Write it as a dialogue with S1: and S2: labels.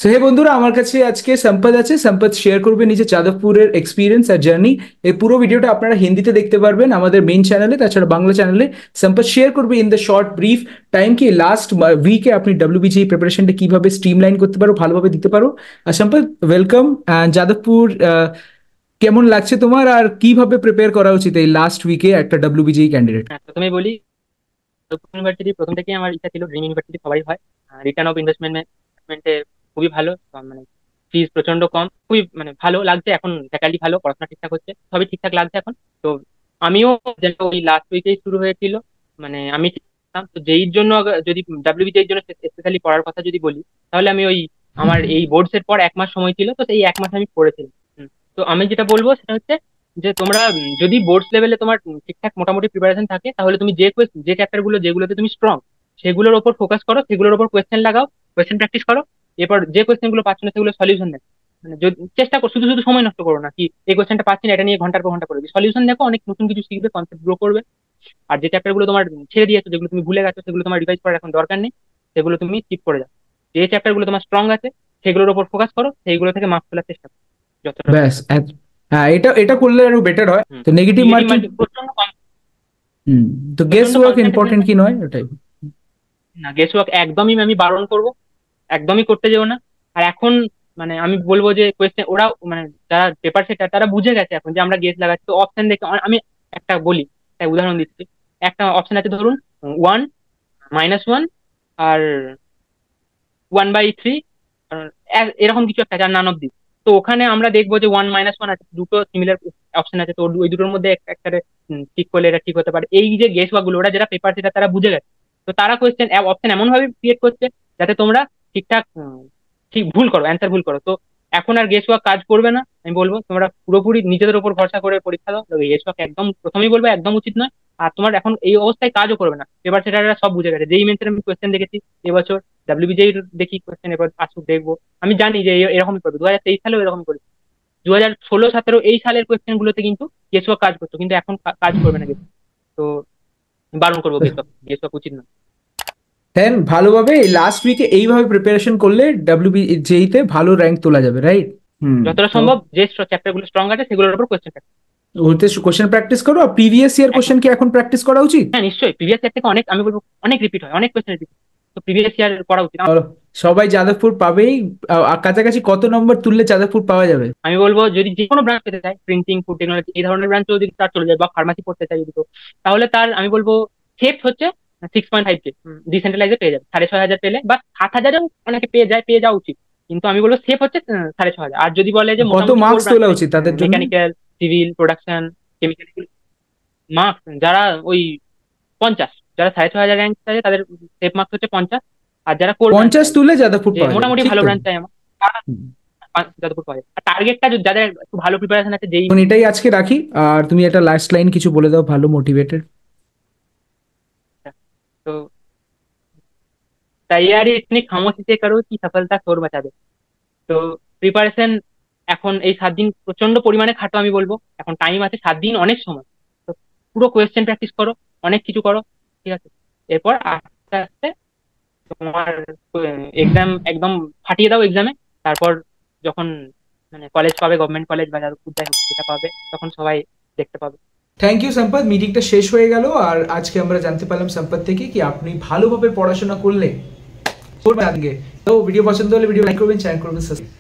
S1: So hey বন্ধুরা, আমার কাছে আজকে সম্পদ আছে। সম্পদ শেয়ার করবে নিজের যাদবপুরের এক্সপিরিয়েন্স আর জার্নি। এই পুরো ভিডিওটা আপনারা হিন্দিতে দেখতে পারবেন আমাদের মেইন চ্যানেলে, তাছাড়া বাংলা চ্যানেলে। সম্পদ শেয়ার করবে in the short brief time কি লাস্ট উইকে আপনি ডাব্লিউবিজিএ প্রিপারেশনটা কিভাবে স্ট্রিমলাইন করতে পারো, ভালোভাবে দিতে পারো। আর সম্পদ, ওয়েলকাম। যাদবপুর কেমন লাগছে তোমার, আর কিভাবে প্রিপেয়ার করা উচিত এই লাস্ট উইকে একটা ডাব্লিউবিজিএ ক্যান্ডিডেট?
S2: হ্যাঁ, প্রথমে বলি। ইউনিভার্সিটি প্রথম থেকেই আমার ইচ্ছা ছিল, ড্রিম ইউনিভার্সিটি সবাই হয়। রিটার্ন অফ ইনভেস্টমেন্টে খুবই ভালো, মানে ফিস প্রচন্ড কম, খুবই মানে ভালো লাগছে। এখন ফ্যাকাল্টি ভালো, পড়াশোনা ঠিকঠাক হচ্ছে, সবই ঠিকঠাক লাগছে এখন। তো আমিও যেন ওই লাস্ট উইকেই শুরু হয়েছিল, মানে আমি ছিলাম। তো যেই জন্য যদি ডাব্লিউবিসি এর জন্য স্পেশালি পড়ার কথা যদি বলি, তাহলে আমি ওই আমার এই বোর্ডস এর পর 1 মাস সময় ছিল, তো সেই 1 মাস আমি পড়েছিলাম। তো আমি যেটা বলবো সেটা হচ্ছে যে তোমরা যদি বোর্ডস লেভেলে তোমার ঠিকঠাক মোটামুটি প্রিপারেশন থাকে, তাহলে তুমি যে চ্যাপ্টার গুলো যেগুলোতে তুমি স্ট্রং, সেগুলোর ওপর ফোকাস করো, সেগুলোর ওপর কোয়েশ্চেন লাগাও, কোয়েশ্চেন প্র্যাকটিস করো। এরপর যে কোয়েশ্চেন গুলো পাচ্ছ না সেগুলো সলিউশন দেখো। মানে চেষ্টা করো, শুধু শুধু সময় নষ্ট করো না, কি এই কোয়েশ্চেনটা পাচ্ছি না এটা নিয়ে ঘন্টার পর ঘন্টা করে সলিউশন দেখো, অনেক নতুন কিছু শিখবে, কনসেপ্ট গ্রো করবে। আর যে চ্যাপ্টার গুলো তোমার ছেড়ে দিয়েছো, যেগুলো তুমি ভুলে গেছো, সেগুলো তোমার রিভাইজ করার এখন দরকার নেই, সেগুলো তুমি স্কিপ করে যাও। যে চ্যাপ্টার গুলো তোমার স্ট্রং আছে, সেগুলোর ওপর ফোকাস করো, সেইগুলো থেকে মার্কস তোলার চেষ্টা করো যতটা
S1: ব্যাস
S2: সম্ভব।
S1: হ্যাঁ, এটা এটা করলে আরো বেটার হয়। তো নেগেটিভ
S2: নেগেটিভ
S1: মার্কিং।
S2: মার্কিং প্রচন্ড কম,
S1: হুম। তো গেস
S2: প্রচন্ড
S1: ওয়ার্ক
S2: কনসেন্ট্রেশন।
S1: ইম্পর্টেন্ট কি নয় ওটাই।
S2: না, গেস ওয়ার্ক একদমই আমি বারণ করব, একদমই করতে যেও না। আর এখন মানে আমি বলবো যে কোয়েশ্চেন ওরা মানে যারা পেপার সেটার তারা বুঝে গেছে এখন যে আমরা গেস লাগাচ্ছি, তো অপশন দেখে আমি একটা বলি, একটা উদাহরণ দিচ্ছি। একটা অপশন আছে ধরুন 1, -1, আর 1/3, এরকম কিছু একটা আছে, আর নান অফ দিস। তো ওখানে আমরা দেখবো যে 1 - 1 আছে, দুটো সিমিলার অপশন আছে, তো ওই দুটোর মধ্যে একটা ঠিক করলে এটা ঠিক হতে পারে। এই যে গেস গুলো ওরা যারা পেপার সেটা তারা বুঝে গেছে। তো তারা কোয়েশ্চেন অপশন এমন ভাবে ক্রিয়েট করছে যাতে তোমরা ঠিকঠাক ঠিক ভুল করো, অ্যান্সার ভুল করো। তো এখন আর গেস ওয়ার্ক কাজ করবে না। আমি বলবো তোমরা পুরোপুরি নিজেদের উপর ভরসা করে পরীক্ষা দাও। গেস ওয়ার্ক একদম, প্রথমেই বলবো, একদম উচিত নয়। আর তোমার এখন এই অবস্থায় কাজও করবে না, পেপার সেটারা সব বুঝে গেছে। যেই মেন্সের আমি কোয়েশ্চেন দেখেছি এবছর, ডাব্লিউবিজেই দেখি কোয়েশ্চেন এবার আসুক দেখবো। আমি জানি যে এরকমই করবে, 2023 সালেও এরকম করেছে, 2016-17 এই সালের কোয়েশ্চেন গুলোতে কিন্তু গেস ওয়ার্ক কাজ করতো, কিন্তু এখন কাজ করবে না গেস। তো বারণ করবো, গেস ওয়ার্ক উচিত নয়।
S1: দেন ভালোভাবে এই লাস্ট উইকে এইভাবে প্রিপারেশন করলে ডাব্লিউবিজেই তে ভালো র্যাঙ্ক তোলা যাবে, রাইট? হুম।
S2: যতটা
S1: তো
S2: সম্ভব যে চ্যাপ্টার গুলো স্ট্রং আছে সেগুলোর উপর কোয়েশ্চেন।
S1: ওতে কোশ্চেন প্র্যাকটিস করো, আর প্রিভিয়াস ইয়ার
S2: একদম।
S1: কোশ্চেন কি এখন প্র্যাকটিস করা উচিত?
S2: হ্যাঁ, নিশ্চয়ই প্রিভিয়াস ইয়ার থেকে অনেক, আমি বলবো অনেক রিপিট হয়, অনেক কোয়েশ্চেন রিপিট। তো প্রিভিয়াস ইয়ার করা উচিত
S1: চলো, সবাই যাদবপুর পাবেই। কাছাকাছি কত নম্বর তুললে যাদবপুর পাওয়া যাবে?
S2: আমি বলবো যদি যে কোনো ব্রাঞ্চ পেতে চায়, প্রিন্টিং, ফুড টেকনোলজি এই ধরনের ব্রাঞ্চ যদি তার চলে যায়, বা ফার্মাসি পড়তে চায় যদি, তো তাহলে তার আমি বলবো সেফ হচ্ছে 6.5K ডিসেন্ট্রালাইজে পেয়ে যাবে। 6,500 পেলে বা 7,000-এও অনেকে পেয়ে যাওয়া উচিত। কিন্তু আমি বলবো সেফ হচ্ছে 6,500। আর যদি বলে যে
S1: কত
S2: মোটামুটি কোর
S1: মার্কস
S2: ব্রাঞ্চ
S1: তোলা
S2: চাই,
S1: উচিত তাদের জন্য?
S2: Mechanical, civil, production, chemical, marks যারা ওই 50, যারা 6,500 র্যাঙ্ক চাই তাদের সেফ মার্কস হচ্ছে 50। আর যারা কোর ব্রাঞ্চ
S1: 50
S2: চাই,
S1: তুললে যাদবপুর
S2: যে
S1: পাওয়া যাবে,
S2: মোটামুটি
S1: ঠিক
S2: ভালো
S1: তো?
S2: ব্রাঞ্চ চাই আমার, তারা
S1: হুম।
S2: যতদূর পাওয়া যায়। আর টার্গেটটা যাদের একটু ভালো প্রিপারেশন আছে, যেই
S1: এখন এটাই আজকে রাখি। আর তুমি একটা লাস্ট লাইন কিছু বলে দাও, ভালো মোটিভেটেড।
S2: तो तैयारी इतनी खामोशी से करो कि सफलता शोर मचा दे। তো প্রিপারেশন এখন এই 7 দিন প্রচন্ড পরিমাণে খাটো, আমি বলবো এখন টাইম আছে 7 দিন, অনেক সময়। তো পুরো কোয়েশ্চেন প্র্যাকটিস করো, অনেক কিছু করো, ঠিক আছে? এরপর আস্তে আস্তে তোমার এক্সাম একদম ফাটিয়ে দাও এক্সামে। তারপর যখন মানে কলেজ পাবে, গভর্নমেন্ট কলেজ বা যাদবপুর যাই হোক যেটা পাবে, তখন সবাই দেখতে পাবে।
S1: থ্যাংক ইউ সম্পদ, মিটিংটা শেষ হয়ে গেল। আর আজকে আমরা জানতে পারলাম সম্পদ থেকে কি আপনি ভালোভাবে পড়াশোনা করলে করবেন আজকে। তো ভিডিও পছন্দ হলে ভিডিও লাইক করবেন, চ্যানেল করবেন সাবস্ক্রাইব।